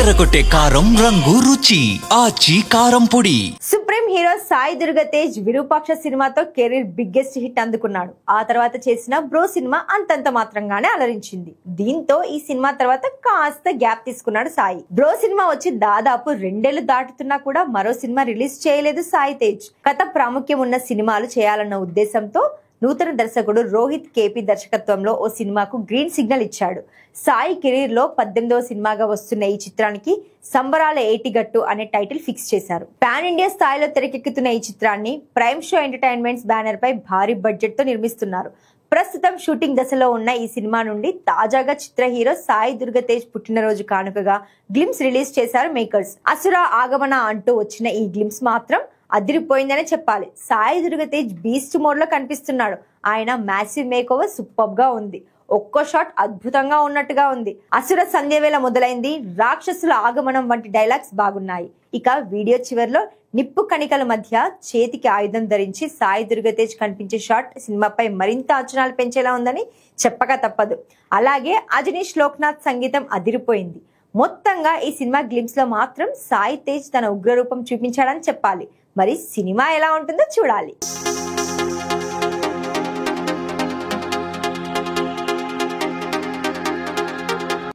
అదరగొట్టే కారం రంగు రుచి ఆచి కారం పొడి. సుప్రీం హీరో సాయి దుర్గ తేజ్ విరూపాక్ష సినిమాతో కెరీర్ బిగ్గెస్ట్ హిట్ అందుకున్నాడు. ఆ తర్వాత చేసిన బ్రో సినిమా అంతంత మాత్రంగానే అలరించింది. దీంతో ఈ సినిమా తర్వాత కాస్త గ్యాప్ తీసుకున్నాడు సాయి. బ్రో సినిమా వచ్చి దాదాపు 2 ఏళ్లు దాటుతున్నా కూడా మరో సినిమా రిలీజ్ చేయలేదు సాయి తేజ్. కథ ప్రాముఖ్యం ఉన్న సినిమాలు చేయాలన్న ఉద్దేశంతో నూతన దర్శకుడు రోహిత్ కేపీ దర్శకత్వంలో ఓ సినిమాకు గ్రీన్ సిగ్నల్ ఇచ్చాడు. సాయి కెరీర్ లో 18వ సినిమాగా వస్తున్న ఈ చిత్రానికి సంబరాల ఏటిగట్టు అనే టైటిల్ ఫిక్స్ చేశారు. పాన్ ఇండియా స్థాయిలో తెరకెక్కుతున్న ఈ చిత్రాన్ని ప్రైమ్ షో ఎంటర్టైన్మెంట్స్ బ్యానర్ పై భారీ బడ్జెట్ తో నిర్మిస్తున్నారు. ప్రస్తుతం షూటింగ్ దశలో ఉన్న ఈ సినిమా నుండి తాజాగా చిత్ర హీరో సాయి దుర్గ తేజ్ పుట్టినరోజు కానుకగా గ్లిమ్స్ రిలీజ్ చేశారు మేకర్స్. అసుర ఆగమన అంటూ వచ్చిన ఈ గ్లిమ్స్ మాత్రం అదిరిపోయిందనే చెప్పాలి. సాయి దుర్గ తేజ్ బీస్ట్ మోడ్ లో కనిపిస్తున్నాడు. ఆయన మ్యాసివ్ మేక్ ఓవర్ సూపర్ గా ఉంది. ఒక్కో షాట్ అద్భుతంగా ఉన్నట్టుగా ఉంది. అసుర సంధ్యవేళ మొదలైంది, రాక్షసుల ఆగమనం వంటి డైలాగ్స్ బాగున్నాయి. ఇక వీడియో చివరిలో నిప్పు కణికల మధ్య చేతికి ఆయుధం ధరించి సాయి దుర్గ తేజ్ కనిపించే షాట్ సినిమాపై మరింత అంచనాలు పెంచేలా ఉందని చెప్పక తప్పదు. అలాగే అజనీష్ లోక్నాథ్ సంగీతం అదిరిపోయింది. మొత్తంగా ఈ సినిమా గ్లిమ్స్ లో మాత్రం సాయి తేజ్ తన ఉగ్రరూపం చూపించాడని చెప్పాలి. మరి సినిమా ఎలా ఉంటుందో చూడాలి.